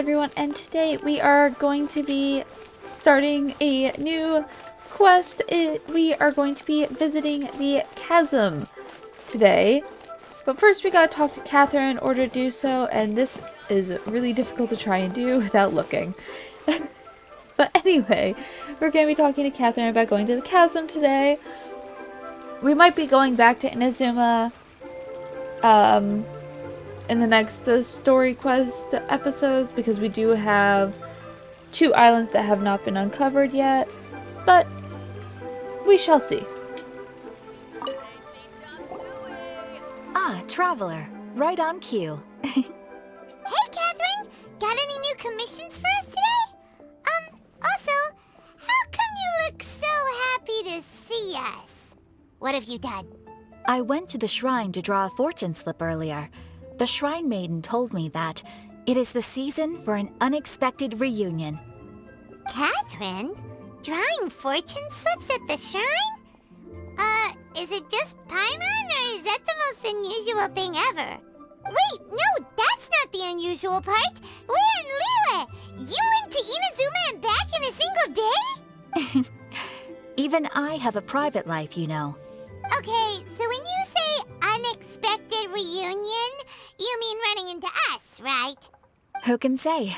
everyone, and today we are going to be starting a new quest. We are going to be visiting the Chasm today. But first we gotta talk to Catherine in order to do so, and this is really difficult to try and do without looking. But anyway, we're going to be talking to Catherine about going to the Chasm today. We might be going back to Inazuma, in the next story quest episodes, because we do have 2 islands that have not been uncovered yet, but we shall see. Ah, Traveler. Right on cue. Hey, Catherine! Got any new commissions for us today? Also, how come you look so happy to see us? What have you done? I went to the shrine to draw a fortune slip earlier. The shrine maiden told me that it is the season for an unexpected reunion. Catherine? Drawing fortune slips at the shrine? Is it just Paimon, or is that the most unusual thing ever? Wait, no, that's not the unusual part. We're in Liyue. You went to Inazuma and back in a single day? Even I have a private life, you know. Okay, so when you say unexpected reunion, you mean running into us, right? Who can say?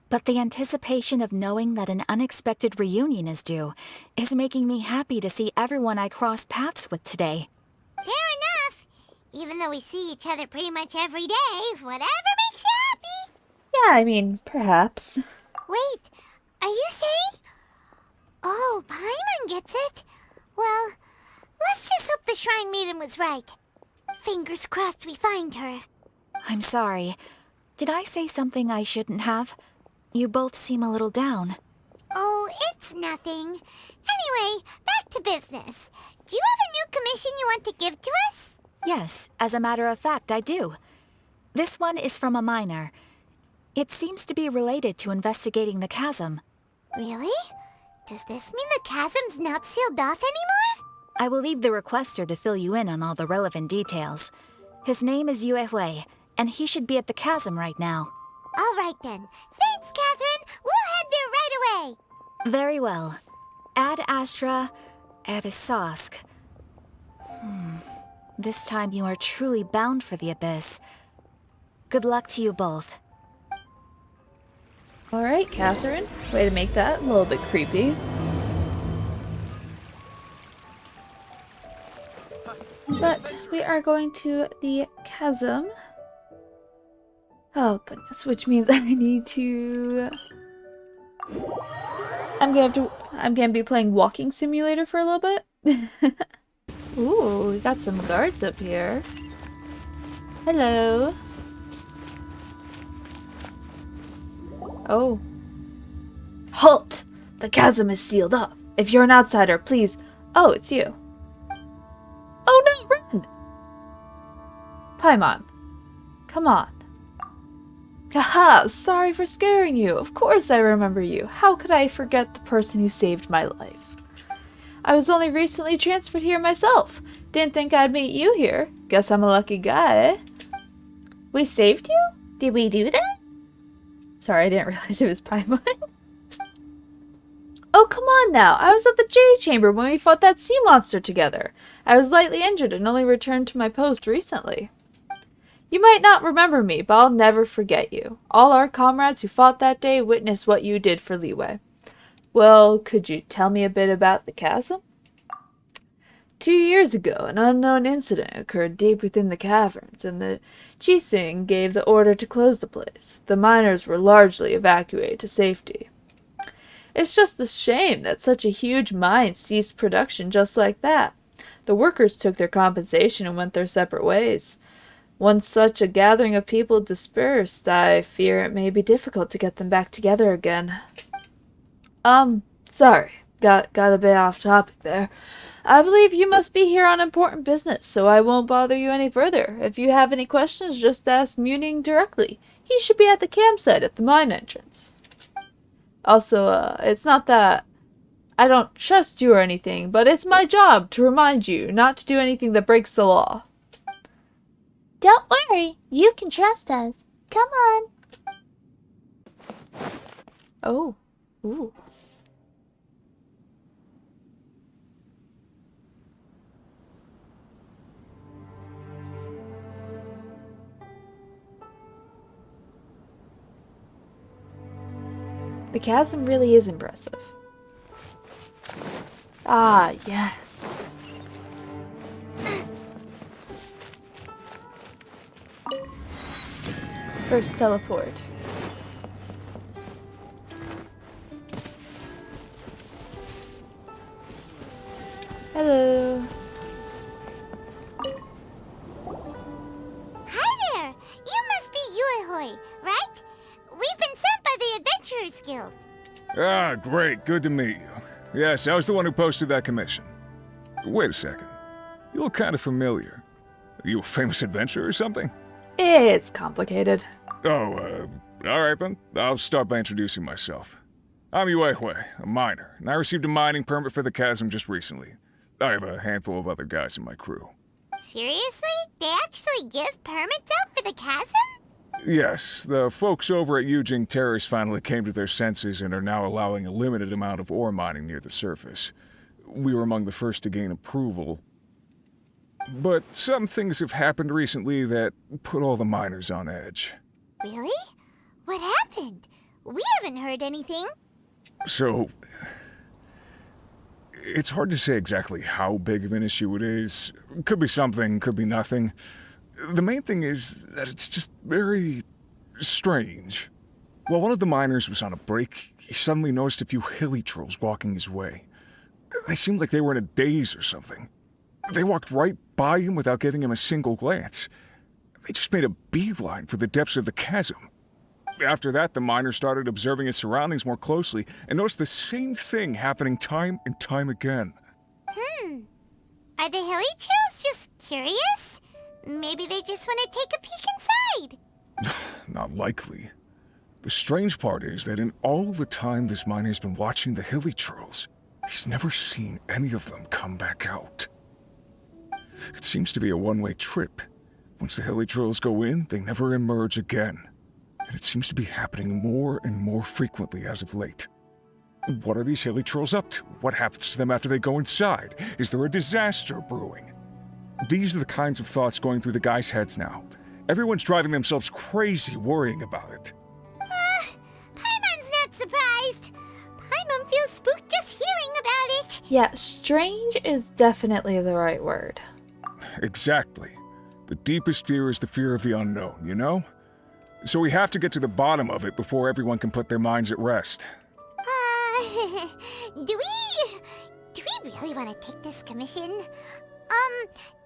But the anticipation of knowing that an unexpected reunion is due is making me happy to see everyone I crossed paths with today. Fair enough. Even though we see each other pretty much every day, whatever makes you happy. Yeah, I mean, perhaps. Wait, are you saying? Oh, Paimon gets it. Well, let's just hope the Shrine Maiden was right. Fingers crossed we find her. I'm sorry. Did I say something I shouldn't have? You both seem a little down. Oh, it's nothing. Anyway, back to business. Do you have a new commission you want to give to us? Yes, as a matter of fact, I do. This one is from a miner. It seems to be related to investigating the chasm. Really? Does this mean the chasm's not sealed off anymore? I will leave the requester to fill you in on all the relevant details. His name is Yue Hui, and he should be at the chasm right now. All right then. Thanks, Catherine. We'll head there right away. Very well. Ad Astra Abyssosque. This time you are truly bound for the abyss. Good luck to you both. Alright, Catherine. Way to make that a little bit creepy. But we are going to the chasm. Oh goodness, which means I need to... I'm gonna be playing Walking Simulator for a little bit. Ooh, we got some guards up here. Hello. Oh. Halt! The chasm is sealed off. If you're an outsider, please... Oh, it's you. Oh no, run! Paimon. Come on. Haha, sorry for scaring you. Of course I remember you. How could I forget the person who saved my life? I was only recently transferred here myself. Didn't think I'd meet you here. Guess I'm a lucky guy, eh? We saved you? Did we do that? Sorry, I didn't realize it was Paimon. Oh, come on now. I was at the J Chamber when we fought that sea monster together. I was lightly injured and only returned to my post recently. You might not remember me, but I'll never forget you. All our comrades who fought that day witnessed what you did for Liyue. Well, could you tell me a bit about the chasm? 2 years ago, an unknown incident occurred deep within the caverns, and the Chasm gave the order to close the place. The miners were largely evacuated to safety. It's just a shame that such a huge mine ceased production just like that. The workers took their compensation and went their separate ways. Once such a gathering of people dispersed, I fear it may be difficult to get them back together again. Sorry, got a bit off topic there. I believe you must be here on important business, so I won't bother you any further. If you have any questions, just ask Muning directly. He should be at the campsite at the mine entrance. Also, it's not that I don't trust you or anything, but it's my job to remind you not to do anything that breaks the law. Don't worry. You can trust us. Come on. Oh. Ooh. The chasm really is impressive. Ah, yes. First teleport. Hello. Hi there! You must be Yuehoi, right? We've been sent by the Adventurers Guild. Ah, great. Good to meet you. Yes, I was the one who posted that commission. Wait a second. You look kind of familiar. Are you a famous adventurer or something? It's complicated. Oh, alright then. I'll start by introducing myself. I'm Yuehue, a miner, and I received a mining permit for the chasm just recently. I have a handful of other guys in my crew. Seriously? They actually give permits out for the chasm? Yes, the folks over at Yujing Terrace finally came to their senses and are now allowing a limited amount of ore mining near the surface. We were among the first to gain approval. But some things have happened recently that put all the miners on edge. Really? What happened? We haven't heard anything. So, it's hard to say exactly how big of an issue it is. Could be something, could be nothing. The main thing is that it's just very strange. While one of the miners was on a break, he suddenly noticed a few Hillichurls walking his way. They seemed like they were in a daze or something. They walked right by him without giving him a single glance. They just made a beeline for the depths of the chasm. After that, the miner started observing his surroundings more closely and noticed the same thing happening time and time again. Are the Hillichurls just curious? Maybe they just want to take a peek inside. Not likely. The strange part is that in all the time this miner's been watching the Hillichurls, he's never seen any of them come back out. It seems to be a one-way trip. Once the Hillichurls go in, they never emerge again. And it seems to be happening more and more frequently as of late. What are these Hillichurls up to? What happens to them after they go inside? Is there a disaster brewing? These are the kinds of thoughts going through the guys' heads now. Everyone's driving themselves crazy worrying about it. Paimon's not surprised. Paimon feels spooked just hearing about it. Yeah, strange is definitely the right word. Exactly. The deepest fear is the fear of the unknown, you know? So we have to get to the bottom of it before everyone can put their minds at rest. Do we really want to take this commission?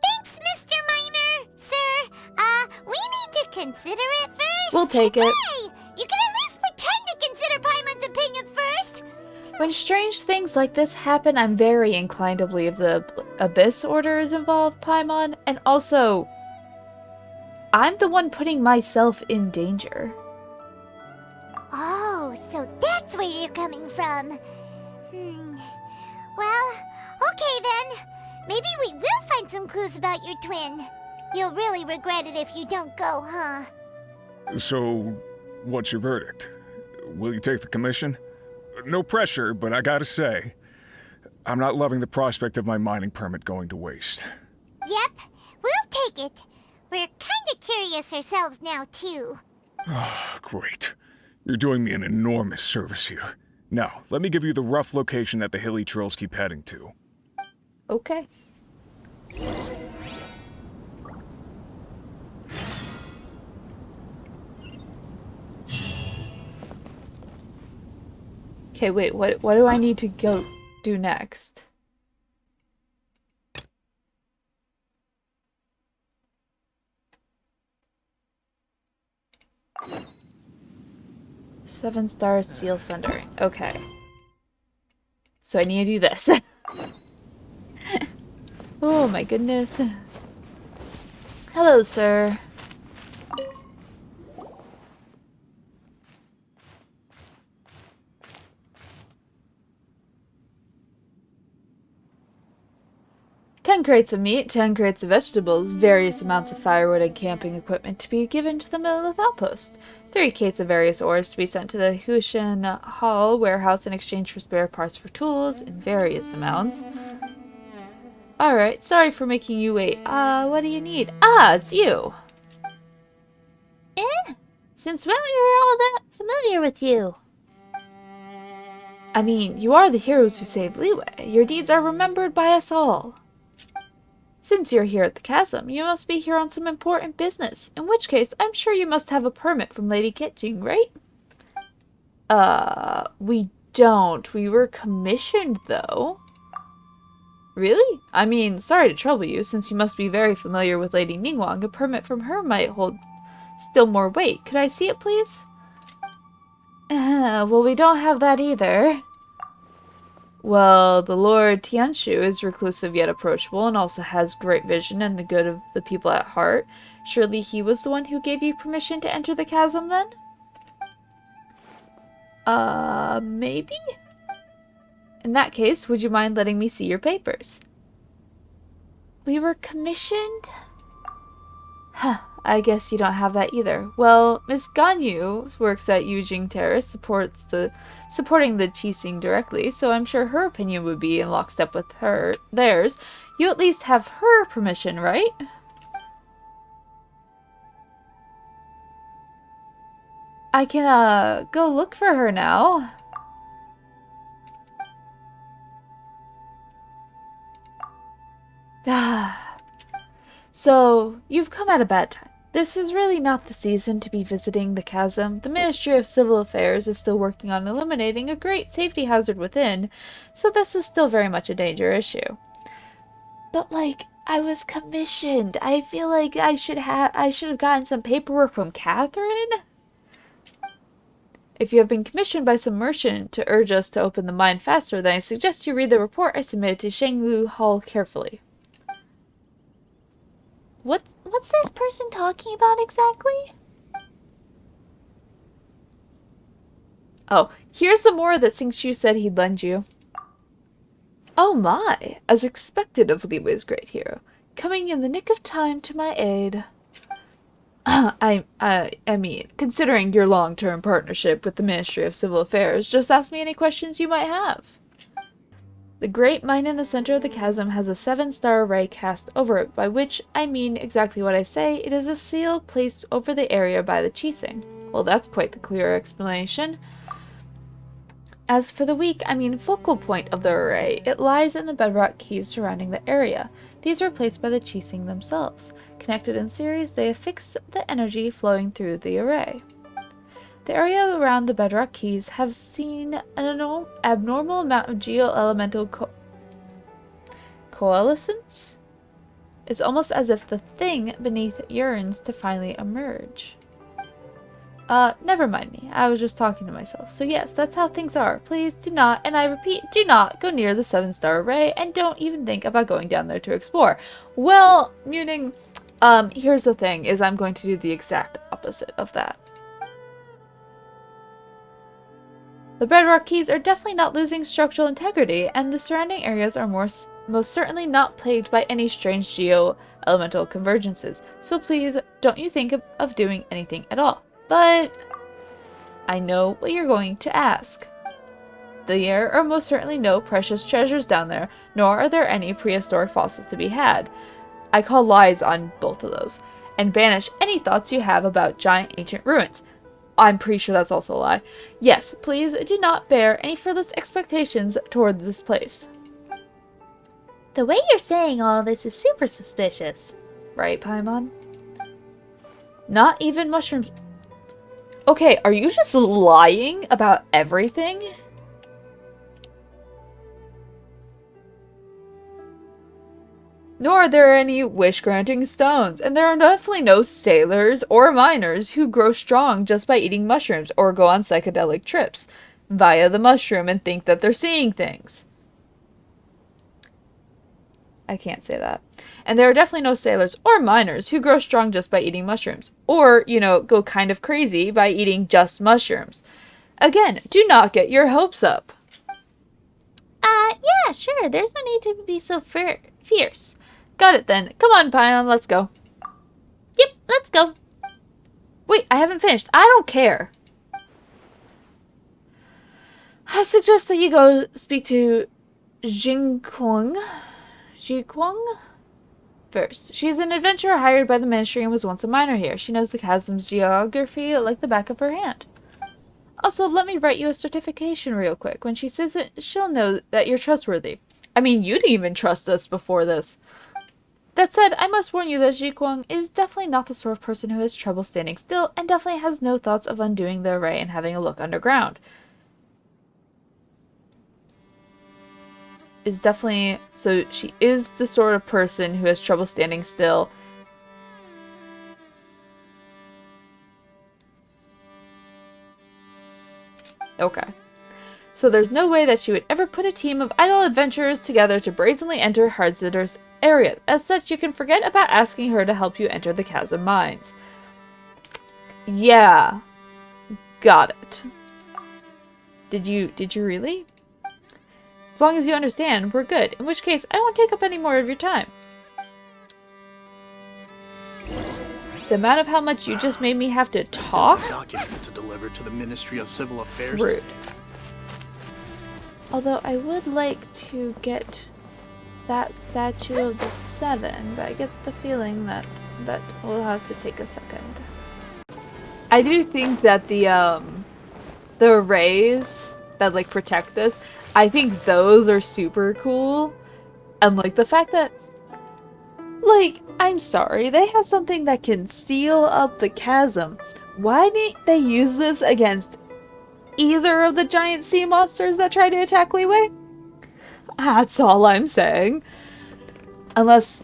Thanks, Mr. Miner, sir. We need to consider it first. We'll take it. Hey, you can at least pretend to consider Paimon's opinion first. When strange things like this happen, I'm very inclined to believe the Abyss Order is involved, Paimon, and also, I'm the one putting myself in danger. Oh, so that's where you're coming from. Well, okay then. Maybe we will find some clues about your twin. You'll really regret it if you don't go, huh? So, what's your verdict? Will you take the commission? No pressure, but I gotta say, I'm not loving the prospect of my mining permit going to waste. Yep, we'll take it. We're kinda curious ourselves now, too. Great. You're doing me an enormous service here. Now, let me give you the rough location that the Hillichurls keep heading to. Okay. Okay, wait, what do I need to go do next? Seven-star seal sundering. Okay. So I need to do this. Oh my goodness. Hello, sir. 10 crates of meat, 10 crates of vegetables, various amounts of firewood and camping equipment to be given to the Millith outpost. 3 crates of various ores to be sent to the Hillichurls warehouse in exchange for spare parts for tools in various amounts. Alright, sorry for making you wait. What do you need? Ah, it's you! Since when we were all that familiar with you? I mean, you are the heroes who saved Leeway. Your deeds are remembered by us all. Since you're here at the Chasm, you must be here on some important business, in which case I'm sure you must have a permit from Lady Kitjing, right? We don't. We were commissioned, though. Really? I mean, sorry to trouble you, since you must be very familiar with Lady Ningguang. A permit from her might hold still more weight. Could I see it, please? Well, we don't have that either. Well, the Lord Tianshu is reclusive yet approachable and also has great vision and the good of the people at heart. Surely he was the one who gave you permission to enter the chasm, then? Maybe? In that case, would you mind letting me see your papers? We were commissioned? Huh, I guess you don't have that either. Well, Miss Ganyu works at Yujing Terrace, supporting the Qixing directly, so I'm sure her opinion would be in lockstep with theirs. You at least have her permission, right? I can, go look for her now. So, you've come at a bad time. This is really not the season to be visiting the chasm. The Ministry of Civil Affairs is still working on eliminating a great safety hazard within, so this is still very much a danger issue. But, like, I was commissioned. I feel like I should have gotten some paperwork from Catherine. If you have been commissioned by some merchant to urge us to open the mine faster, then I suggest you read the report I submitted to Shanglu Hall carefully. What's this person talking about exactly? Oh, here's the more that Xingqiu said he'd lend you. Oh my, as expected of Liwei's great hero, coming in the nick of time to my aid. I mean, considering your long-term partnership with the Ministry of Civil Affairs, just ask me any questions you might have. The great mine in the center of the chasm has a 7-star array cast over it, by which I mean exactly what I say. It is a seal placed over the area by the Qixing. Well, that's quite the clear explanation. As for the weak, I mean focal point of the array, it lies in the bedrock keys surrounding the area. These were placed by the Qixing themselves. Connected in series, they affix the energy flowing through the array. The area around the bedrock keys have seen an abnormal amount of geo-elemental coalescence. It's almost as if the thing beneath yearns to finally emerge. Never mind me. I was just talking to myself. So yes, that's how things are. Please do not, and I repeat, do not go near the 7-star array, and don't even think about going down there to explore. Well, meaning, here's the thing, is I'm going to do the exact opposite of that. The bedrock keys are definitely not losing structural integrity, and the surrounding areas are most certainly not plagued by any strange geo-elemental convergences, so please don't you think of doing anything at all. But I know what you're going to ask. There are most certainly no precious treasures down there, nor are there any prehistoric fossils to be had. I call lies on both of those, and banish any thoughts you have about giant ancient ruins. I'm pretty sure that's also a lie. Yes, please do not bear any frivolous expectations toward this place. The way you're saying all this is super suspicious. Right, Paimon? Not even mushrooms. Okay, are you just lying about everything? Nor are there any wish-granting stones, and there are definitely no sailors or miners who grow strong just by eating mushrooms or go on psychedelic trips via the mushroom and think that they're seeing things. I can't say that. And there are definitely no sailors or miners who grow strong just by eating mushrooms, or, go kind of crazy by eating just mushrooms. Again, do not get your hopes up. Yeah, sure, there's no need to be so fierce. Got it then. Come on, Pion, let's go. Yep, let's go. Wait, I haven't finished. I don't care. I suggest that you go speak to Jinkwang first. She's an adventurer hired by the Ministry and was once a miner here. She knows the chasm's geography like the back of her hand. Also, let me write you a certification real quick. When she says it, she'll know that you're trustworthy. I mean, you didn't even trust us before this. That said, I must warn you that Jinkwang is definitely not the sort of person who has trouble standing still, and definitely has no thoughts of undoing the array and having a look underground. So she is the sort of person who has trouble standing still. Okay. So there's no way that she would ever put a team of idle adventurers together to brazenly enter Hardsitter's area. As such, you can forget about asking her to help you enter the Chasm mines. Yeah. Got it. Did you really? As long as you understand, we're good. In which case, I won't take up any more of your time. The amount of how much you just made me have to talk? Documents to deliver to the Ministry of Civil Affairs. Rude. Although I would like to get that statue of the Seven, but I get the feeling that will have to take a second. I do think that the arrays that like protect this, I think those are super cool. And like the fact that, like, I'm sorry, they have something that can seal up the chasm. Why didn't they use this against either of the giant sea monsters that try to attack Liyue? That's all I'm saying. Unless,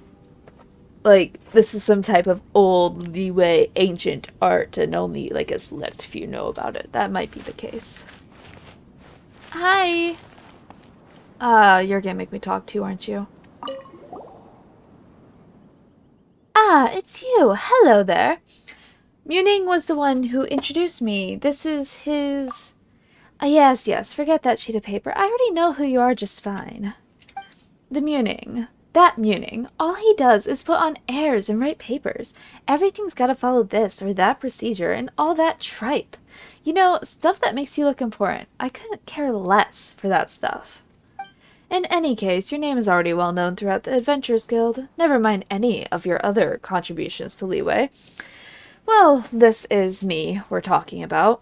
like, this is some type of old Liyue ancient art and only, like, a select few know about it. That might be the case. Hi! You're gonna make me talk too, aren't you? Ah, it's you! Hello there! Muning was the one who introduced me. This is his... yes, forget that sheet of paper. I already know who you are just fine. The Muning. That Muning. All he does is put on airs and write papers. Everything's gotta follow this or that procedure and all that tripe. You know, stuff that makes you look important. I couldn't care less for that stuff. In any case, your name is already well known throughout the Adventurers Guild. Never mind any of your other contributions to Liyue. Well, this is me we're talking about.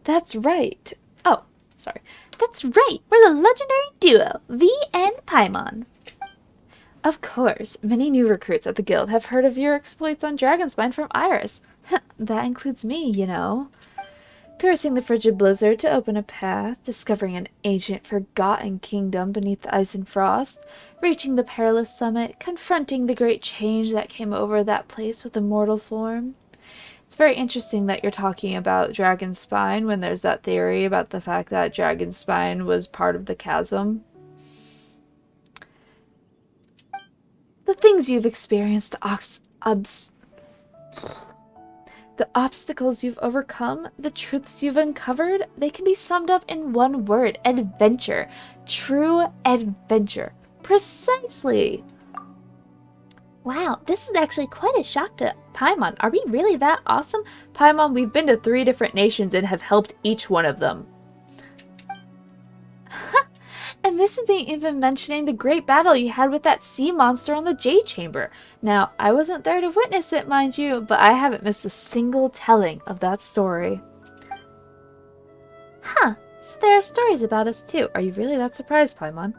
That's right. Oh, sorry. That's right. We're the legendary duo, V and Paimon. Of course, many new recruits at the guild have heard of your exploits on Dragonspine from Iris. That includes me, you know. Piercing the frigid blizzard to open a path, discovering an ancient forgotten kingdom beneath the ice and frost, reaching the perilous summit, confronting the great change that came over that place with a mortal form. It's very interesting that you're talking about Dragonspine when there's that theory about the fact that Dragonspine was part of the chasm. The things you've experienced, the obstacles you've overcome, the truths you've uncovered, they can be summed up in one word: adventure. True adventure. Precisely. Wow, this is actually quite a shock to Paimon. Are we really that awesome? Paimon, we've been to 3 different nations and have helped each one of them. And this isn't even mentioning the great battle you had with that sea monster on the Jade Chamber. Now, I wasn't there to witness it, mind you, but I haven't missed a single telling of that story. Huh, so there are stories about us too. Are you really that surprised, Paimon?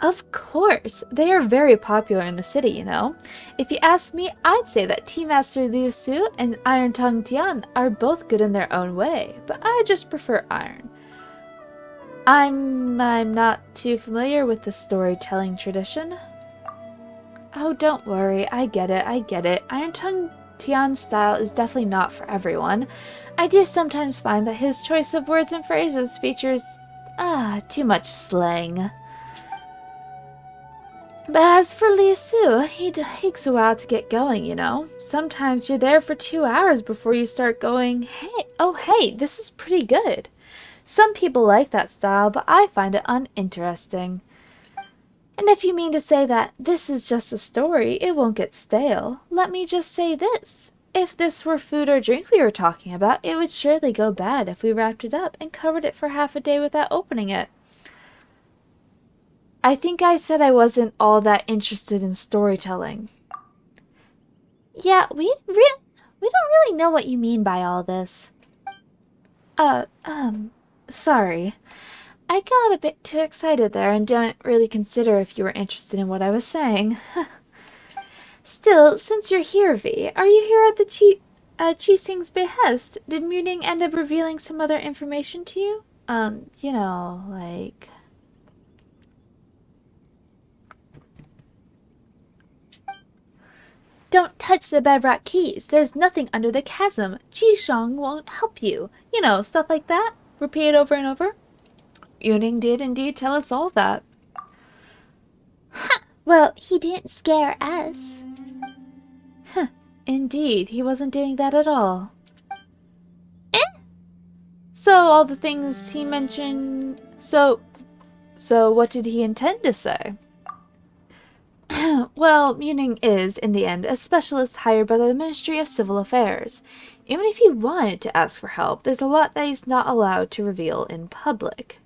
Of course, they are very popular in the city, you know. If you ask me, I'd say that Tea Master Liu Su and Iron Tongue Tian are both good in their own way, but I just prefer Iron. I'm not too familiar with the storytelling tradition. Oh, don't worry, I get it. Iron Tongue Tian's style is definitely not for everyone. I do sometimes find that his choice of words and phrases features, too much slang. But as for Liu Su, he takes a while to get going, you know. Sometimes you're there for 2 hours before you start going, hey, this is pretty good. Some people like that style, but I find it uninteresting. And if you mean to say that this is just a story, it won't get stale, let me just say this. If this were food or drink we were talking about, it would surely go bad if we wrapped it up and covered it for half a day without opening it. I think I said I wasn't all that interested in storytelling. Yeah, we don't really know what you mean by all this. Sorry. I got a bit too excited there and didn't really consider if you were interested in what I was saying. Still, since you're here, V, are you here at the Chising's behest? Did Muning end up revealing some other information to you? You know, like... Don't touch the bedrock keys. There's nothing under the chasm. Qishong won't help you. You know, stuff like that. Repeat it over and over. Muning did indeed tell us all that. Ha! Well, he didn't scare us. Huh. Indeed, he wasn't doing that at all. Eh? So, all the things he mentioned... So what did he intend to say? Well, Muning is, in the end, a specialist hired by the Ministry of Civil Affairs. Even if he wanted to ask for help, there's a lot that he's not allowed to reveal in public.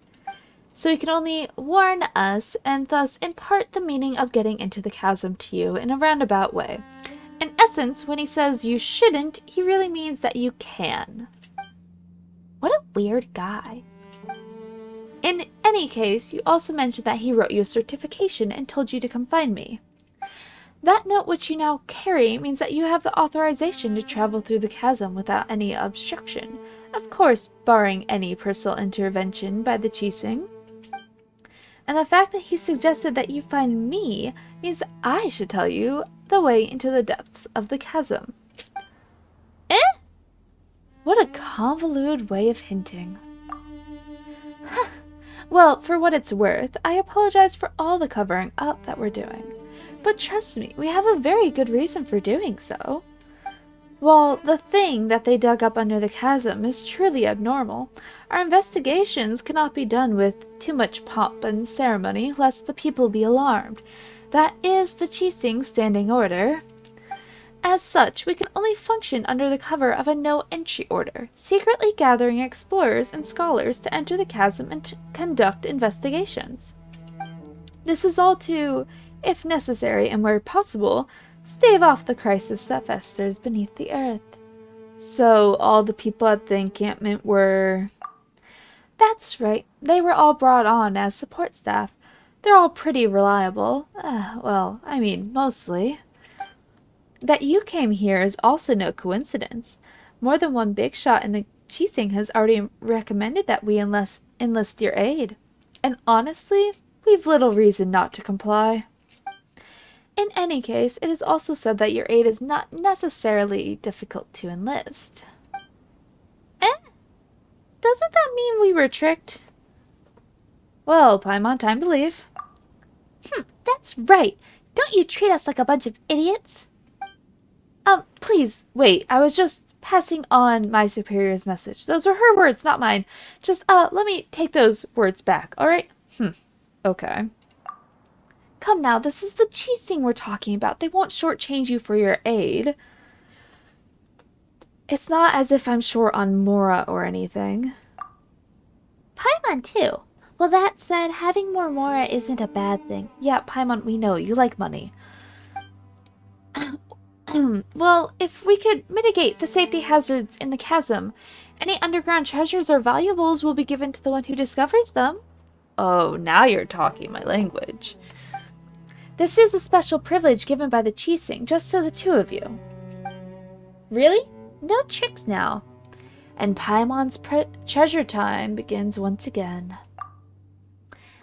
So he can only warn us, and thus impart the meaning of getting into the chasm to you in a roundabout way. In essence, when he says you shouldn't, he really means that you can. What a weird guy. In any case, you also mentioned that he wrote you a certification and told you to come find me. That note which you now carry means that you have the authorization to travel through the chasm without any obstruction, of course barring any personal intervention by the Chising. And the fact that he suggested that you find me means that I should tell you the way into the depths of the chasm. Eh? What a convoluted way of hinting. Well, for what it's worth, I apologize for all the covering up that we're doing. But trust me, we have a very good reason for doing so. While the thing that they dug up under the chasm is truly abnormal, our investigations cannot be done with too much pomp and ceremony, lest the people be alarmed. That is the Chising standing order. As such, we can only function under the cover of a no-entry order, secretly gathering explorers and scholars to enter the chasm and to conduct investigations. This is all to, if necessary and where possible, stave off the crisis that festers beneath the earth. So all the people at the encampment were... That's right, they were all brought on as support staff. They're all pretty reliable. Well, I mean, mostly. That you came here is also no coincidence. More than one big shot in the Chising has already recommended that we enlist your aid. And honestly, we've little reason not to comply. In any case, it is also said that your aid is not necessarily difficult to enlist. Eh? Doesn't that mean we were tricked? Well, Paimon, time to leave. That's right. Don't you treat us like a bunch of idiots. Please, wait. I was just passing on my superior's message. Those are her words, not mine. Just, let me take those words back, alright? Okay. Come now, this is the Chising we're talking about. They won't shortchange you for your aid. It's not as if I'm short on Mora or anything. Paimon, too. Well, that said, having more Mora isn't a bad thing. Yeah, Paimon, we know. You like money. Well, if we could mitigate the safety hazards in the chasm, any underground treasures or valuables will be given to the one who discovers them. Oh, now you're talking my language. This is a special privilege given by the Chising, just to the two of you. Really? No tricks now. And Paimon's treasure time begins once again.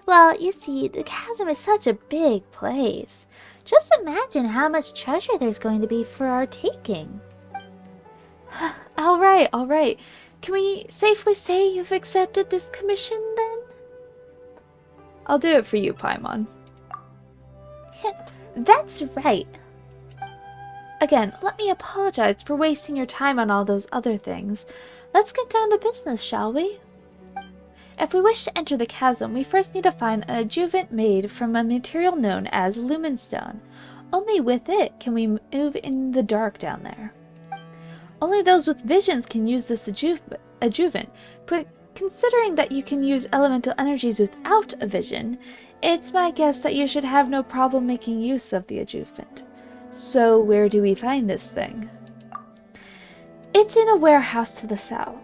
Well, you see, the chasm is such a big place. Just imagine how much treasure there's going to be for our taking. All right. Can we safely say you've accepted this commission, then? I'll do it for you, Paimon. That's right. Again, let me apologize for wasting your time on all those other things. Let's get down to business, shall we? If we wish to enter the chasm, we first need to find an adjuvant made from a material known as lumenstone. Only with it can we move in the dark down there. Only those with visions can use this adjuvant, but considering that you can use elemental energies without a vision, it's my guess that you should have no problem making use of the adjuvant. So where do we find this thing? It's in a warehouse to the south.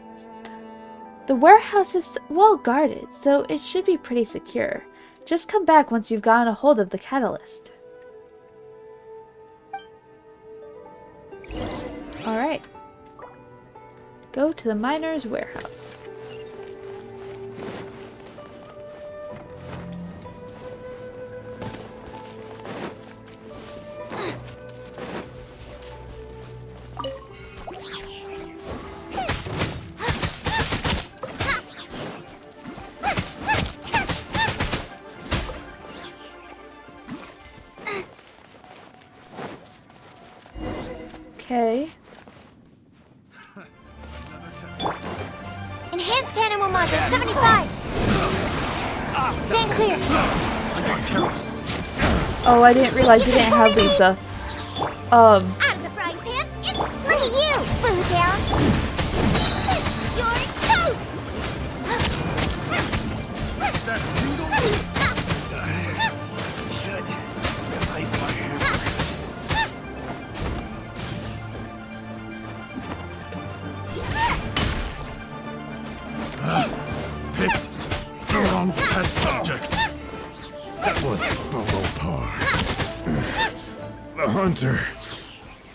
The warehouse is well guarded, so it should be pretty secure. Just come back once you've gotten a hold of the catalyst. Alright. Go to the miner's warehouse. Okay. Enhanced animal module 75. Stand clear. Oh, I didn't realize you didn't have Lisa. Out of the frying pan. It's look at you, food down. You're toast. Should ice my hair. Picked the wrong test subject. That was below par. The hunter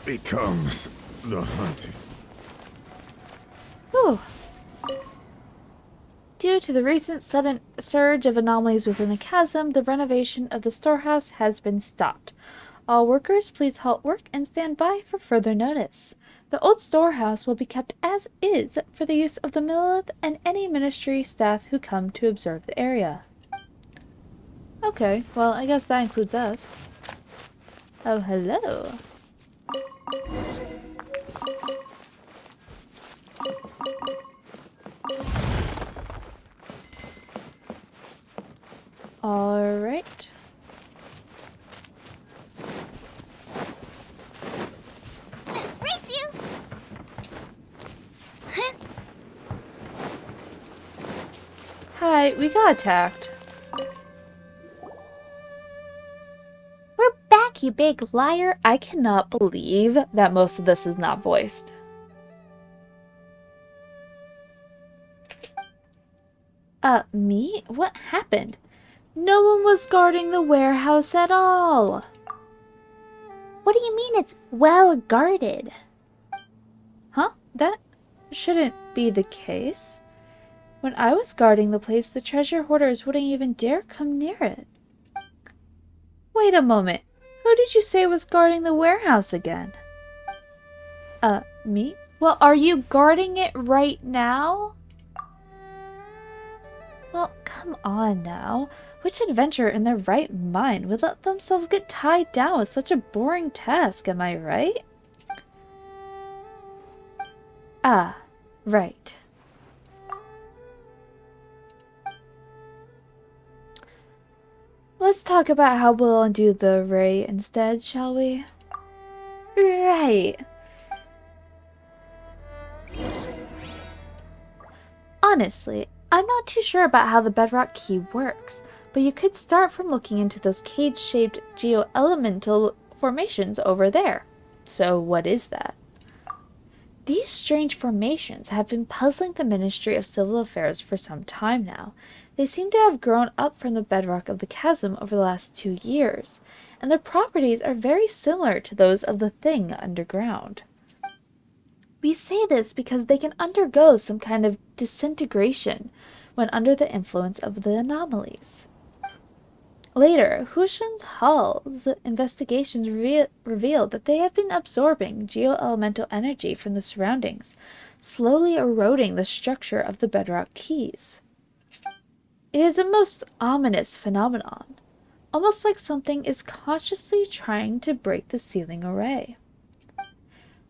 becomes the hunted. Whew. Due to the recent sudden surge of anomalies within the chasm, the renovation of the storehouse has been stopped. All workers, please halt work and stand by for further notice. The old storehouse will be kept as is for the use of the Millith and any ministry staff who come to observe the area. Okay, well, I guess that includes us. Oh, hello. Alright. Race you. Hi, we got attacked. We're back, You big liar. I cannot believe that most of this is not voiced. Me? What happened? No one was guarding the warehouse at all. What do you mean it's well guarded? Huh? That shouldn't be the case. When I was guarding the place, the treasure hoarders wouldn't even dare come near it. Wait a moment. Who did you say was guarding the warehouse again? Me? Well, are you guarding it right now? Well, come on now. Which adventurer in their right mind would let themselves get tied down with such a boring task, am I right? Ah, right. Let's talk about how we'll undo the array instead, shall we? Right. Honestly, I'm not too sure about how the bedrock key works, but you could start from looking into those cage-shaped geo-elemental formations over there. So what is that? These strange formations have been puzzling the Ministry of Civil Affairs for some time now. They seem to have grown up from the bedrock of the chasm over the last 2 years, and their properties are very similar to those of the thing underground. We say this because they can undergo some kind of disintegration when under the influence of the anomalies. Later, Hillichurls' investigations revealed that they have been absorbing geo-elemental energy from the surroundings, slowly eroding the structure of the bedrock keys. It is a most ominous phenomenon, almost like something is consciously trying to break the sealing array.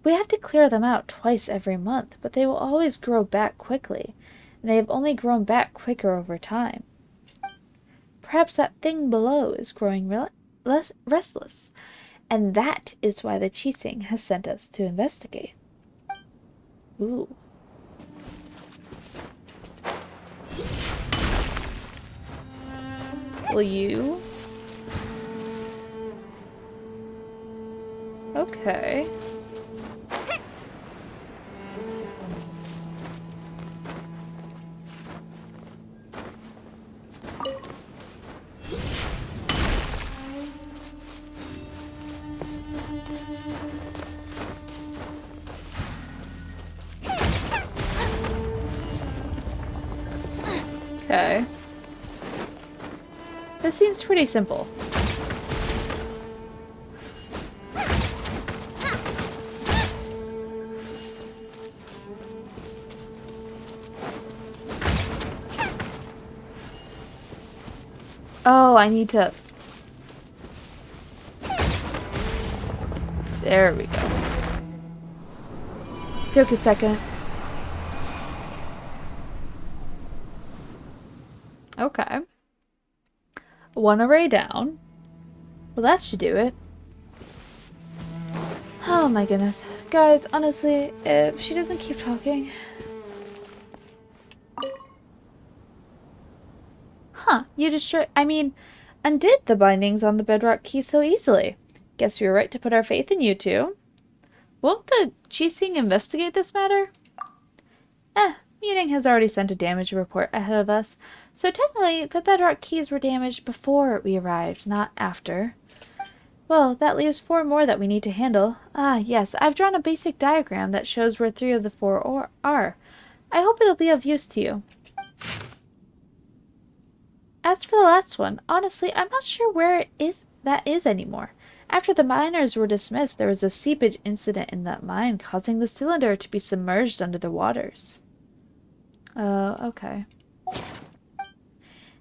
We have to clear them out twice every month, but they will always grow back quickly, and they have only grown back quicker over time. Perhaps that thing below is growing less restless, and that is why the Chasm has sent us to investigate. Ooh. Will you? Okay. Okay. This seems pretty simple. Oh, I need to... There we go. Took a second. Okay. One array down. Well, that should do it. Oh my goodness. Guys, honestly, if she doesn't keep talking... Huh, you undid the bindings on the bedrock key so easily. Guess we were right to put our faith in you two. Won't the Chasm investigate this matter? Muning has already sent a damage report ahead of us, so technically the bedrock keys were damaged before we arrived, not after. Well, that leaves 4 more that we need to handle. Ah, yes, I've drawn a basic diagram that shows where 3 of the 4 are. I hope it'll be of use to you. As for the last one, honestly, I'm not sure where that is anymore. After the miners were dismissed, there was a seepage incident in that mine, causing the cylinder to be submerged under the waters. Okay.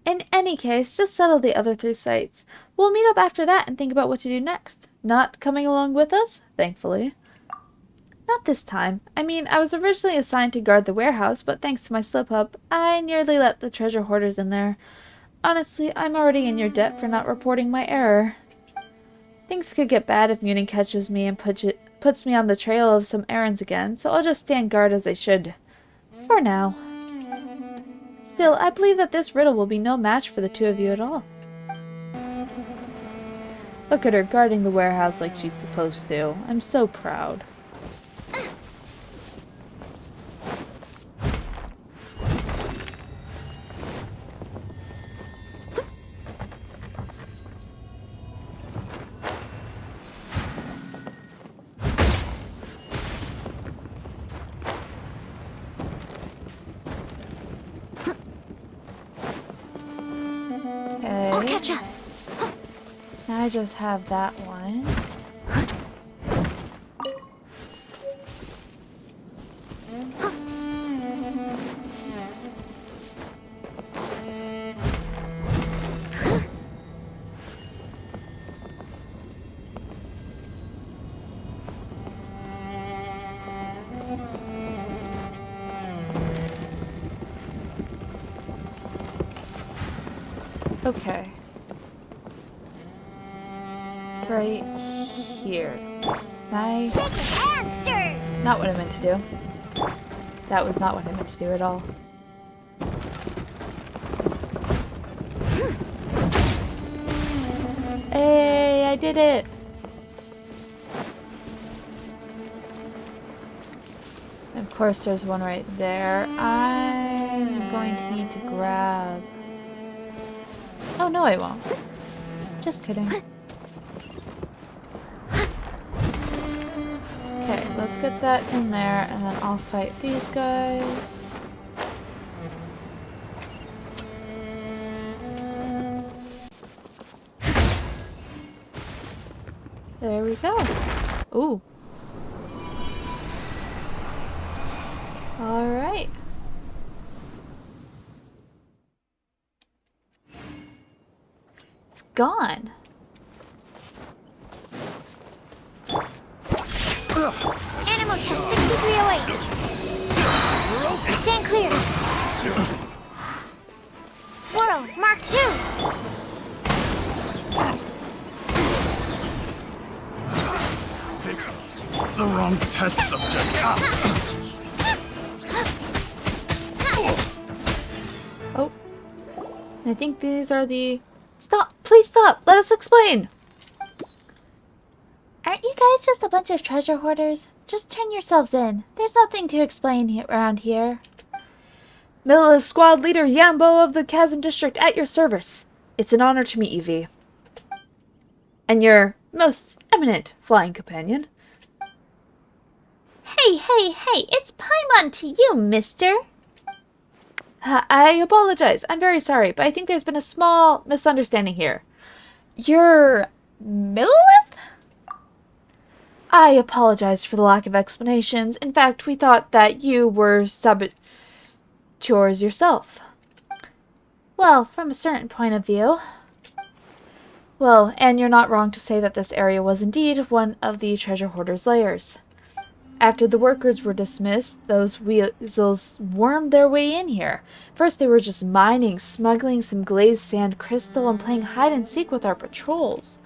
In any case, just settle the other 3 sites. We'll meet up after that and think about what to do next. Not coming along with us? Thankfully. Not this time. I was originally assigned to guard the warehouse, but thanks to my slip-up, I nearly let the treasure hoarders in there. Honestly, I'm already in your debt for not reporting my error. Things could get bad if Muning catches me and puts me on the trail of some errands again, so I'll just stand guard as I should. For now. Still, I believe that this riddle will be no match for the 2 of you at all. Look at her guarding the warehouse like she's supposed to. I'm so proud. I'll catch up. Now I just have that one. Okay. Right here. Nice. Not what I meant to do. That was not what I meant to do at all. Hey, I did it! And of course there's one right there. I'm going to need to grab... Oh, no I won't. Just kidding. Okay, let's get that in there, and then I'll fight these guys. There we go. Ooh. Alright. It's gone. Animal test 6308. Stand clear. Swirl, Mark 2! Picked the wrong test subject. Oh. I think these are the... Stop! Please stop! Let us explain! Aren't you guys just a bunch of treasure hoarders? Just turn yourselves in. There's nothing to explain around here. Millis Squad Leader Yambo of the Chasm District at your service. It's an honor to meet you, V. And your most eminent flying companion. Hey, it's Paimon to you, mister. I apologize. I'm very sorry, but I think there's been a small misunderstanding here. You're Millith? I apologize for the lack of explanations. In fact, we thought that you were saboteurs yourself. Well, from a certain point of view. Well, and you're not wrong to say that this area was indeed one of the treasure hoarders' lairs. After the workers were dismissed, those weasels wormed their way in here. First they were just mining, smuggling some glazed sand crystal, and playing hide and seek with our patrols.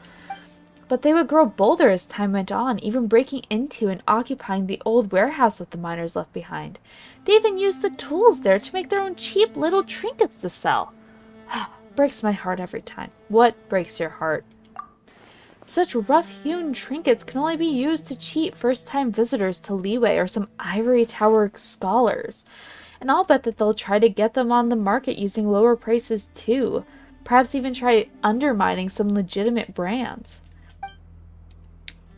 But they would grow bolder as time went on, even breaking into and occupying the old warehouse that the miners left behind. They even used the tools there to make their own cheap little trinkets to sell. Breaks my heart every time. What breaks your heart? Such rough-hewn trinkets can only be used to cheat first-time visitors to Leeway or some ivory tower scholars. And I'll bet that they'll try to get them on the market using lower prices too. Perhaps even try undermining some legitimate brands.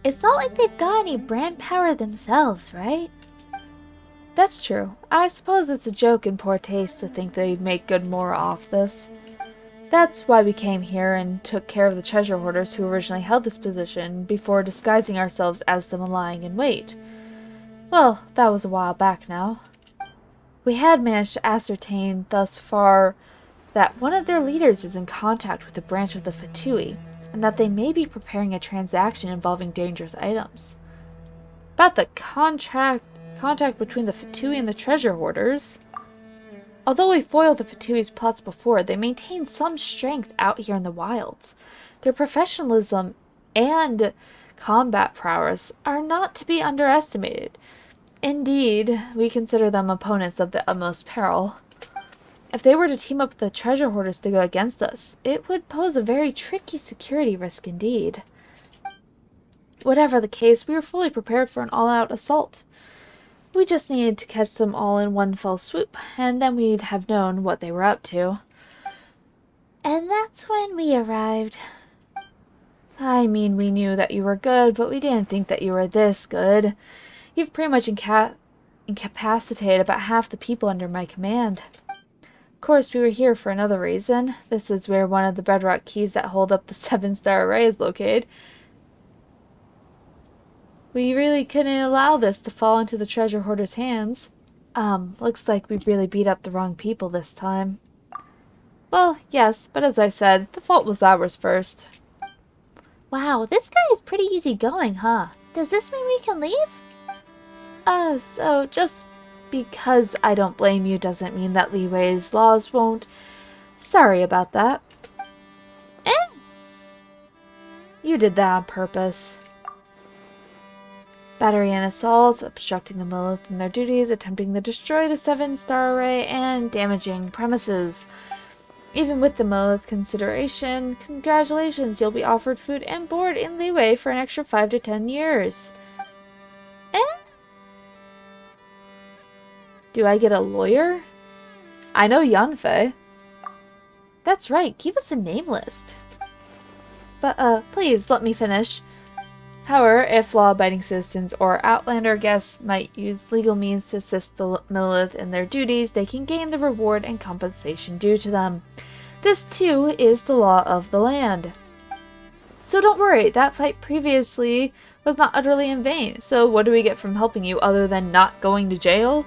It's not like they've got any brand power themselves, right? That's true. I suppose it's a joke in poor taste to think they'd make good more off this. That's why we came here and took care of the treasure hoarders who originally held this position before disguising ourselves as them and lying in wait. Well, that was a while back now. We had managed to ascertain thus far that one of their leaders is in contact with a branch of the Fatui, and that they may be preparing a transaction involving dangerous items. About the contact between the Fatui and the treasure hoarders. Although we foiled the Fatui's plots before, they maintain some strength out here in the wilds. Their professionalism and combat prowess are not to be underestimated. Indeed, we consider them opponents of the utmost peril. If they were to team up with the treasure hoarders to go against us, it would pose a very tricky security risk indeed. Whatever the case, we were fully prepared for an all-out assault. We just needed to catch them all in one fell swoop, and then we'd have known what they were up to. And that's when we arrived. I mean, we knew that you were good, but we didn't think that you were this good. You've pretty much incapacitated about half the people under my command. Of course, we were here for another reason. This is where one of the bedrock keys that hold up the 7-star array is located. We really couldn't allow this to fall into the treasure hoarder's hands. Looks like we really beat up the wrong people this time. Well, yes, but as I said, the fault was ours first. Wow, this guy is pretty easygoing, huh? Does this mean we can leave? So just because I don't blame you doesn't mean that Leeway's laws won't. Sorry about that. You did that on purpose. Battery and assault, obstructing the Millith in their duties, attempting to destroy the 7-star array, and damaging premises. Even with the Millith consideration, congratulations, you'll be offered food and board in Leeway for an extra 5 to 10 years. Do I get a lawyer? I know Yanfei. That's right, give us a name list. But, please, let me finish. However, if law-abiding citizens or Outlander guests might use legal means to assist the Millith in their duties, they can gain the reward and compensation due to them. This, too, is the law of the land. So don't worry, that fight previously was not utterly in vain. So what do we get from helping you other than not going to jail?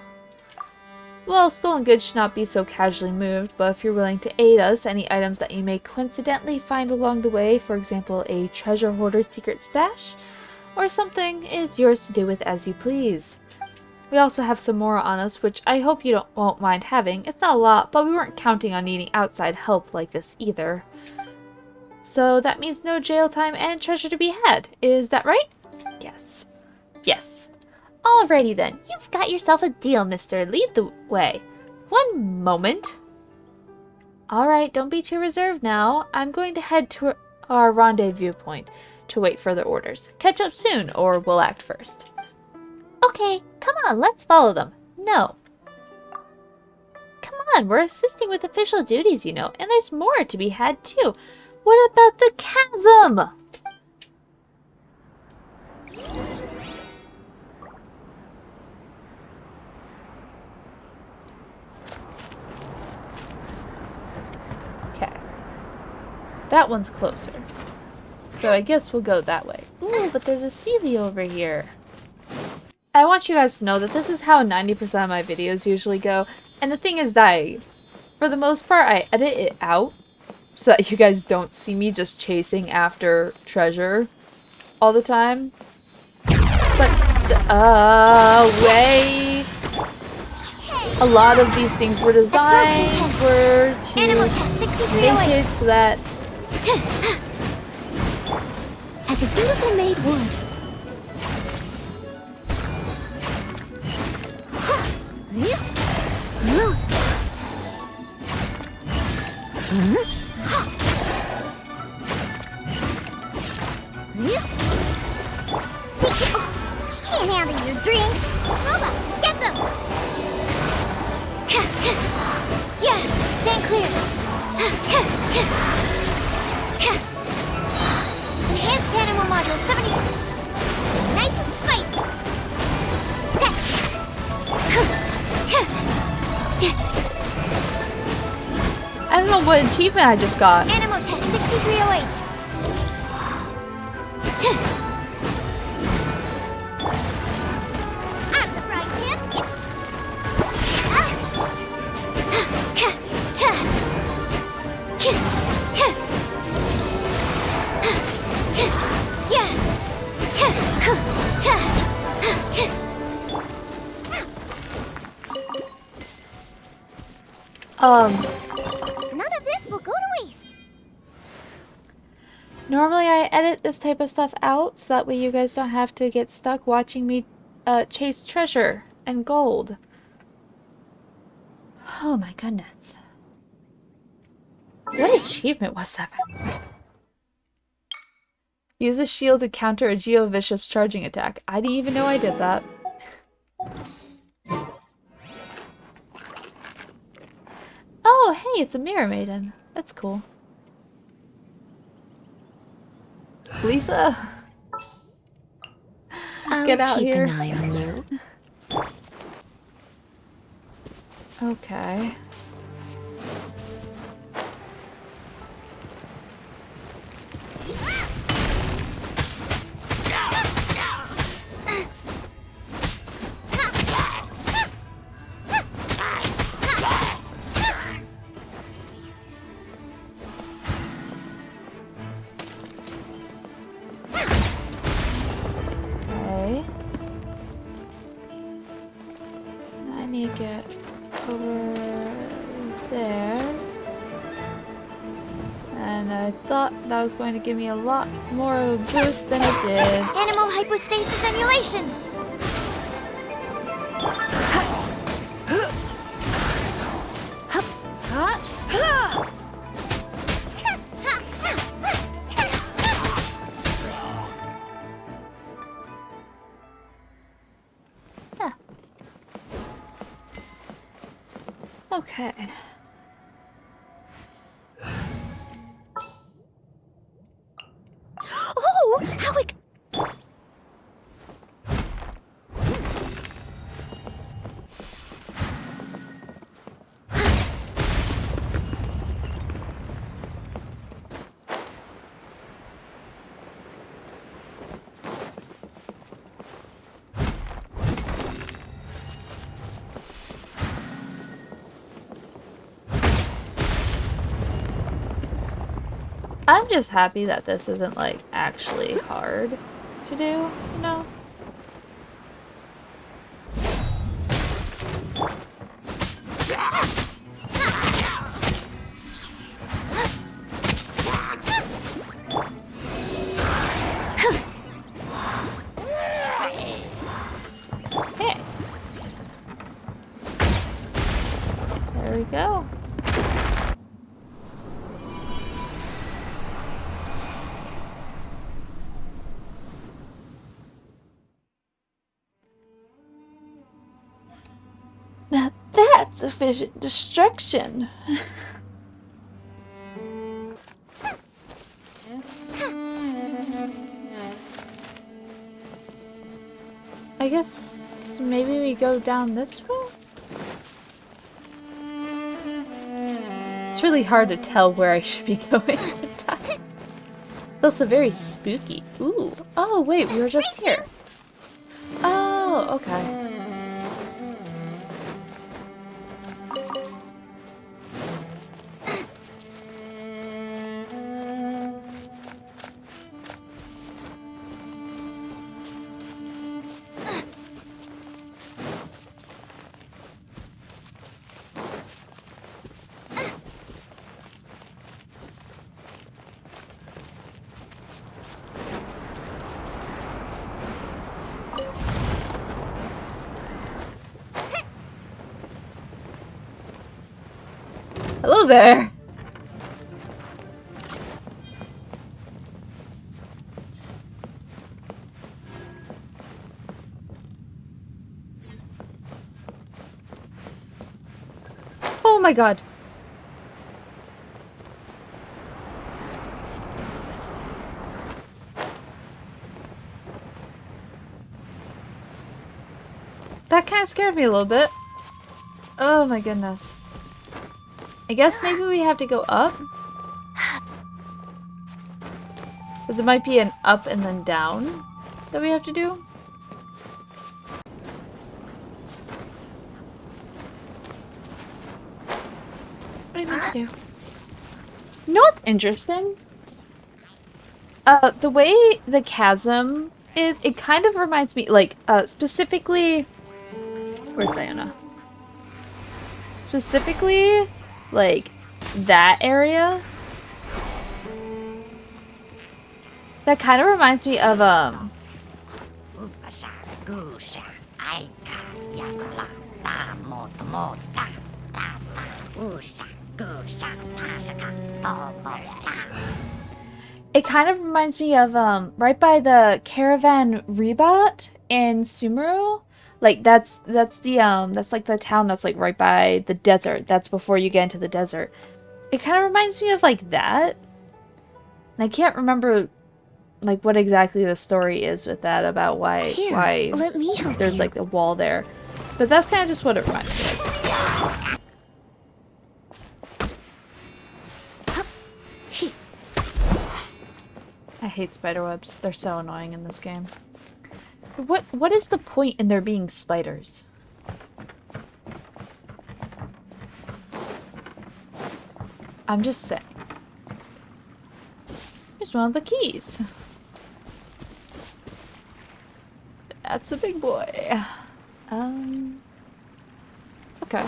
Well, stolen goods should not be so casually moved, but if you're willing to aid us, any items that you may coincidentally find along the way, for example, a treasure hoarder's secret stash, or something, is yours to do with as you please. We also have some more on us, which I hope you won't mind having. It's not a lot, but we weren't counting on needing outside help like this either. So that means no jail time and treasure to be had. Is that right? Yes. Yes. Alrighty then, you've got yourself a deal, mister. Lead the way. One moment. Alright, don't be too reserved now. I'm going to head to our rendezvous point to wait further orders. Catch up soon, or we'll act first. Okay, come on, let's follow them. No. Come on, we're assisting with official duties, you know, and there's more to be had too. What about the chasm? Okay. That one's closer. So I guess we'll go that way. Ooh, but there's a Sealy over here. I want you guys to know that this is how 90% of my videos usually go. And the thing is that for the most part, I edit it out so that you guys don't see me just chasing after treasure all the time. But, wait. A lot of these things were designed to make it so that... As a dutiful maid would. Can't handle your drink. Nova, get them! Yeah, stand clear. Enhanced animal module 70. Nice and spicy. Scratch. I don't know what achievement I just got. Animal test 6308. Out of the frying pan. None of this will go to waste. Normally I edit this type of stuff out so that way you guys don't have to get stuck watching me chase treasure and gold. Oh my goodness. What achievement was that? Use a shield to counter a Geo Bishop's charging attack. I didn't even know I did that. Oh, hey, it's a Mirror Maiden. That's cool. Lisa? Get out here. Keep an eye on you. Okay. Okay. I need to get over there. And I thought that was going to give me a lot more of a boost than it did. Animal hypostasis emulation. Yeah. Okay. Oh, how I'm just happy that this isn't like actually hard to do, you know? sufficient destruction. I guess maybe we go down this way? It's really hard to tell where I should be going sometimes. It's also very spooky. Ooh. Oh, wait, we were just here. Oh, okay. Hello there! Oh my god! That kind of scared me a little bit. Oh my goodness. I guess maybe we have to go up? Because it might be an up and then down that we have to do. What do you mean to do? You know what's interesting? The way the chasm is, it kind of reminds me, like, specifically... Where's Diana? Specifically... like, that area. That kind of reminds me of, it kind of reminds me of, right by the Caravan Rebat in Sumeru. Like, that's like the town that's, like, right by the desert. That's before you get into the desert. It kind of reminds me of, like, that. And I can't remember, like, what exactly the story is with that, about why Let me help there's, you. like, a wall there. But that's kind of just what it reminds me of. I hate spiderwebs. They're so annoying in this game. What is the point in there being spiders? I'm just saying. Here's one of the keys. That's a big boy. Okay.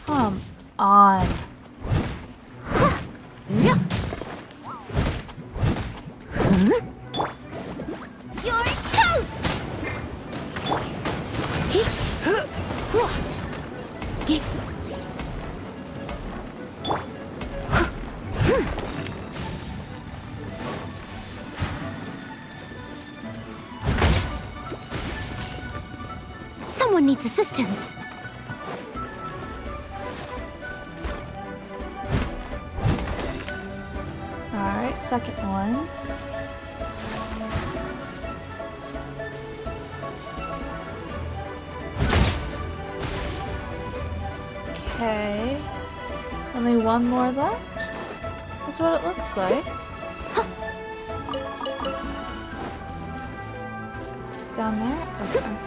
Come on. You're toast! Someone needs assistance. Alright, second one. Okay. Only one more left? That's what it looks like. Down there? Okay.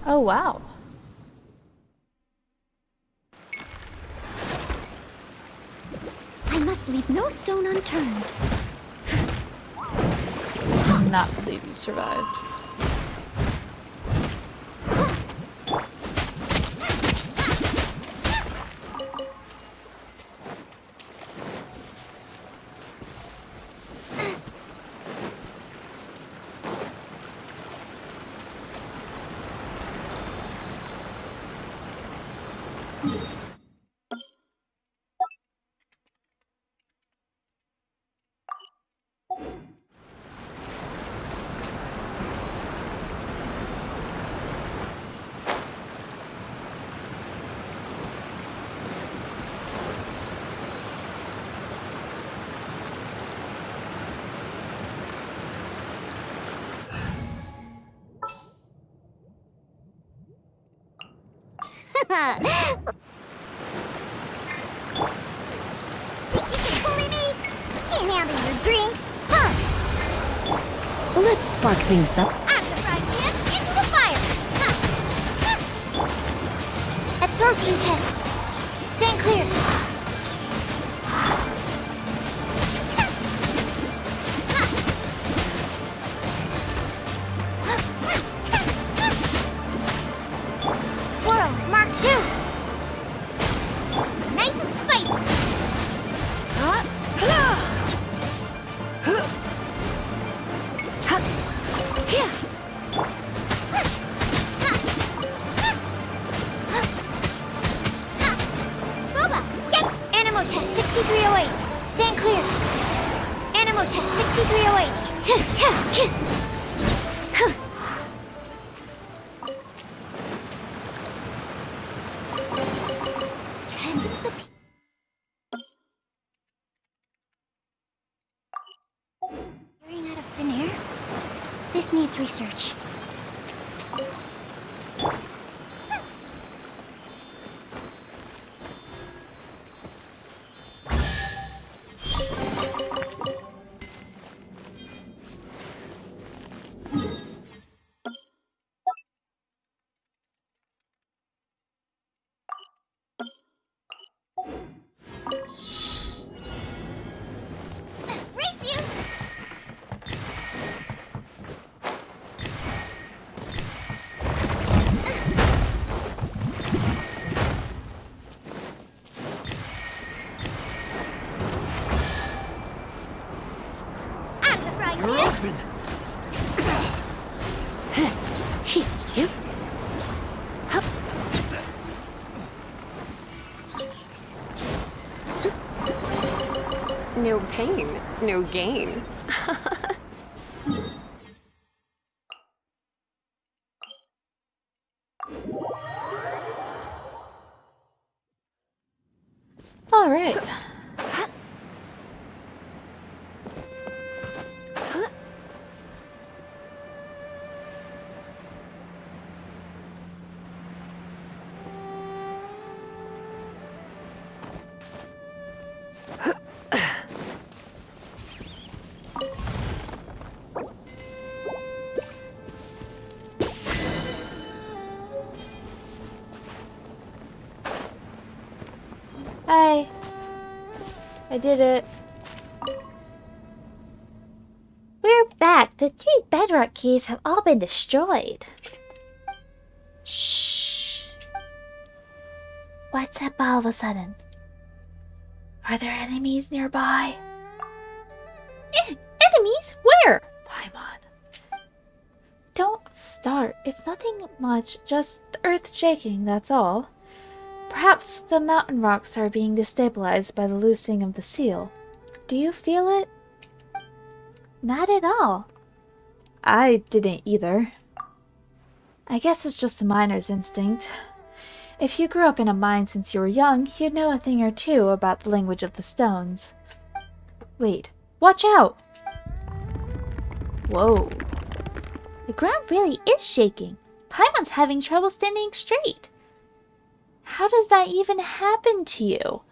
Oh, wow. I must leave no stone unturned. cannot believe you survived. Think you can bully me? Can't handle your drink, huh? Let's spark things up. Out of the frying pan, into the fire! Absorption test. Stand clear. Swirl, Mark 2. Nice and spicy. Boba, get Animo test 6308. Stand clear. Animo test 6308. Chasm's appearing out of thin air? This needs research. Race you! Out of the frying You're pan! open. No pain, no gain. Alright. Hi. I did it. We're back. The 3 bedrock keys have all been destroyed. Shh. What's up all of a sudden? Are there enemies nearby? Enemies? Where? Paimon. Don't start. It's nothing much, just the earth shaking, that's all. Perhaps the mountain rocks are being destabilized by the loosening of the seal. Do you feel it? Not at all. I didn't either. I guess it's just a miner's instinct. If you grew up in a mine since you were young, you'd know a thing or two about the language of the stones. Wait, watch out! Whoa. The ground really is shaking. Paimon's having trouble standing straight. How does that even happen to you?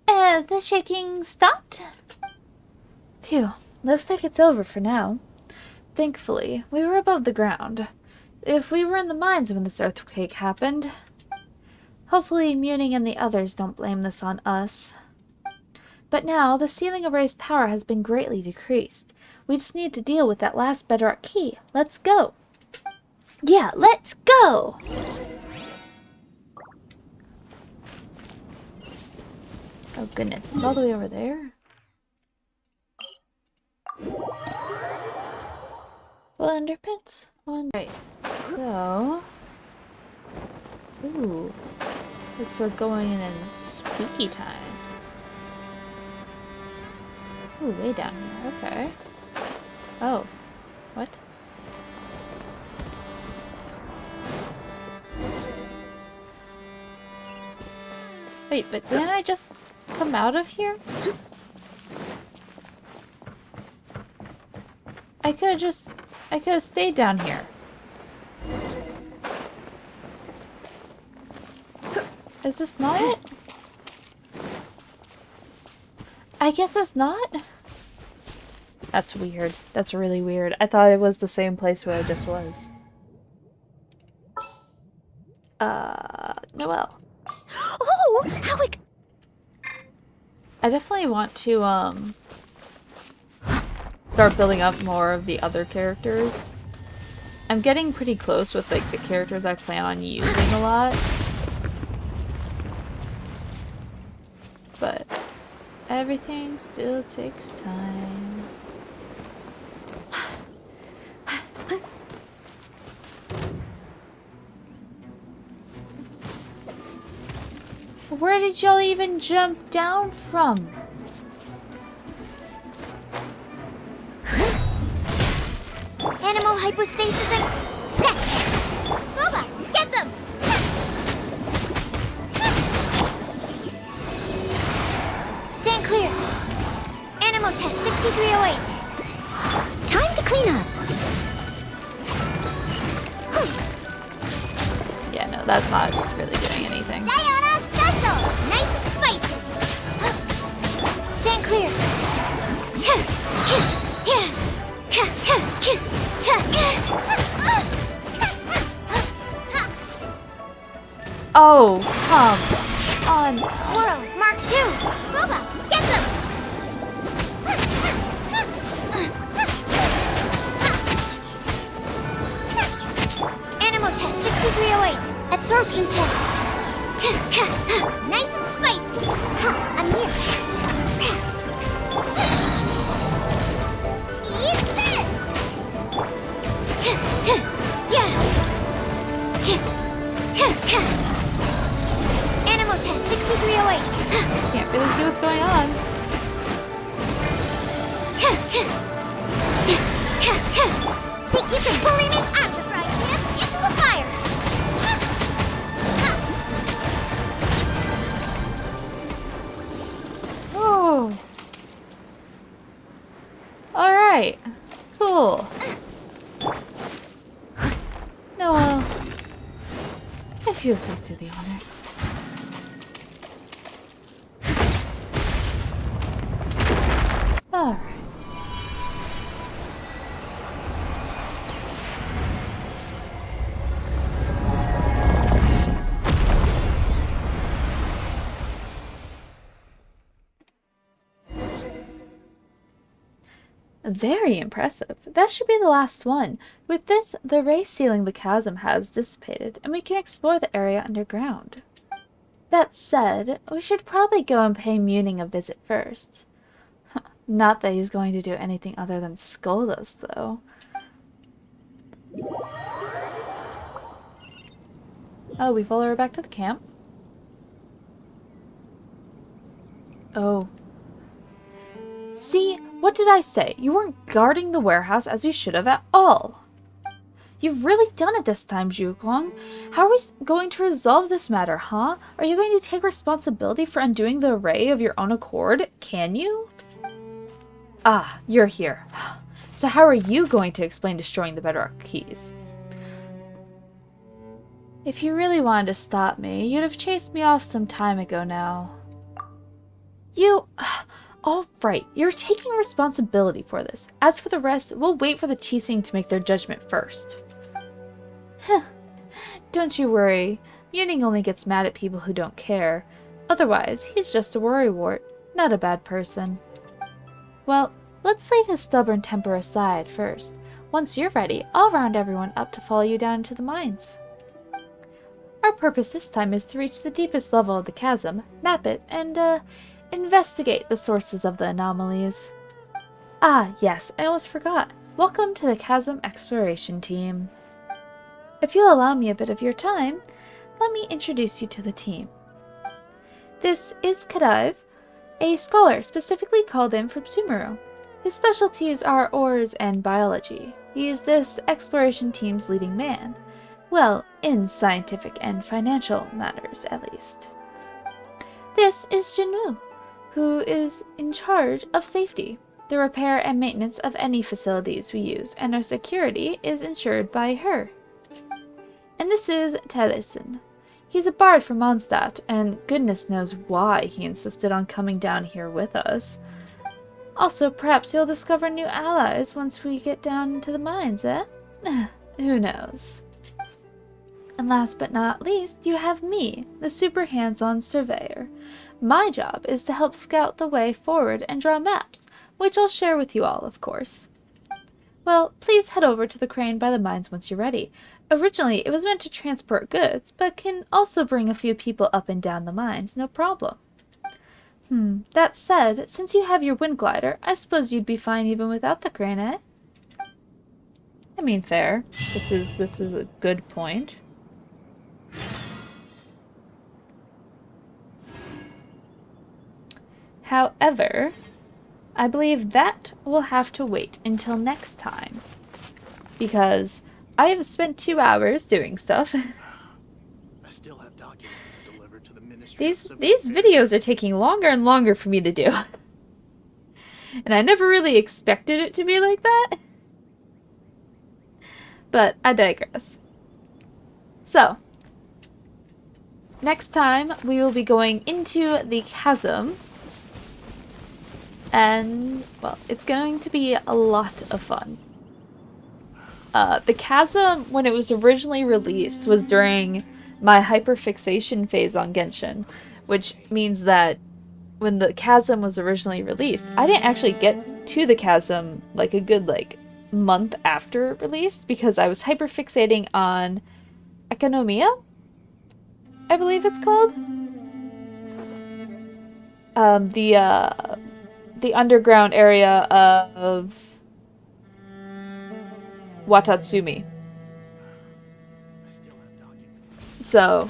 The shaking stopped? Phew, looks like it's over for now. Thankfully, we were above the ground. If we were in the mines when this earthquake happened. Hopefully Muning and the others don't blame this on us. But now, the sealing array's power has been greatly decreased. We just need to deal with that last bedrock key. Let's go! Yeah, let's go! Oh goodness, it's all the way over there? Well, underpants. Right. So... Ooh. Looks like we're going in spooky time. Ooh, way down here. Okay. Oh. What? Wait, but didn't I just come out of here? I could have stayed down here. Is this not it? I guess it's not? That's weird. That's really weird. I thought it was the same place where I just was. Noelle. Oh, how I definitely want to, start building up more of the other characters. I'm getting pretty close with, like, the characters I plan on using a lot. But everything still takes time. Where did y'all even jump down from? Animal hypostasis and scratch! Booba, get them! Stand clear. Animal test 6308. time to clean up? Yeah, no, that's not really doing anything. Diana special! Nice and spicy! Stand clear. Oh, come on. Swirl, Mark 2! Booba, get them! Animal test 6308. Absorption test. Nice and spicy. I'm here. Eat this! Animal test 6308. Can't really see what's going on. Think you can bully me out of the frying pan into the fire? Oh. Alright. Cool. Noelle, if you would please do the honors. Alright. Very impressive. That should be the last one. With this, the ray sealing the chasm has dissipated, and we can explore the area underground. That said, we should probably go and pay Muning a visit first. Not that he's going to do anything other than scold us, though. Oh, we follow her back to the camp? Oh. See, what did I say? You weren't guarding the warehouse as you should have at all. You've really done it this time, Zhuguang. How are we going to resolve this matter, huh? Are you going to take responsibility for undoing the array of your own accord? Can you? Ah, you're here. So how are you going to explain destroying the bedrock keys? If you really wanted to stop me, you'd have chased me off some time ago now. You... All right, you're taking responsibility for this. As for the rest, we'll wait for the Qixing to make their judgment first. Heh. Don't you worry. Muning only gets mad at people who don't care. Otherwise, he's just a worrywart. Not a bad person. Well, let's leave his stubborn temper aside first. Once you're ready, I'll round everyone up to follow you down into the mines. Our purpose this time is to reach the deepest level of the chasm, map it, and, investigate the sources of the anomalies. Ah, yes, I almost forgot. Welcome to the Chasm Exploration Team. If you'll allow me a bit of your time, let me introduce you to the team. This is Kadiv, a scholar specifically called in from Sumeru. His specialties are ores and biology. He is this exploration team's leading man. Well, in scientific and financial matters, at least. This is Jinwoo, who is in charge of safety, the repair and maintenance of any facilities we use, and our security is ensured by her. And this is Taliesin. He's a bard from Mondstadt, and goodness knows why he insisted on coming down here with us. Also, perhaps you'll discover new allies once we get down into the mines, eh? Who knows? And last but not least, you have me, the super hands-on surveyor. My job is to help scout the way forward and draw maps, which I'll share with you all, of course. Well, please head over to the crane by the mines once you're ready. Originally, it was meant to transport goods, but can also bring a few people up and down the mines, no problem. That said, since you have your wind glider, I suppose you'd be fine even without the crane, eh? I mean, fair. This is a good point. However, I believe that will have to wait until next time, because I have spent 2 hours doing stuff. I still have documents to deliver to the Ministry of Civil These Affairs. videos are taking longer and longer for me to do. And I never really expected it to be like that. But I digress. So, next time we will be going into the chasm. And, well, it's going to be a lot of fun. The chasm, when it was originally released, was during my hyperfixation phase on Genshin, which means that when the chasm was originally released, I didn't actually get to the chasm like a good month after it released, because I was hyperfixating on Economia, I believe it's called. The underground area of Watatsumi. So,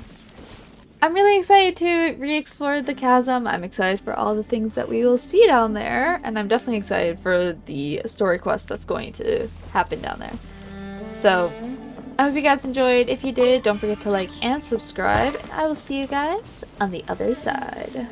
I'm really excited to re-explore the chasm. I'm excited for all the things that we will see down there, and I'm definitely excited for the story quest that's going to happen down there. So, I hope you guys enjoyed. If you did, don't forget to like and subscribe, and I will see you guys on the other side.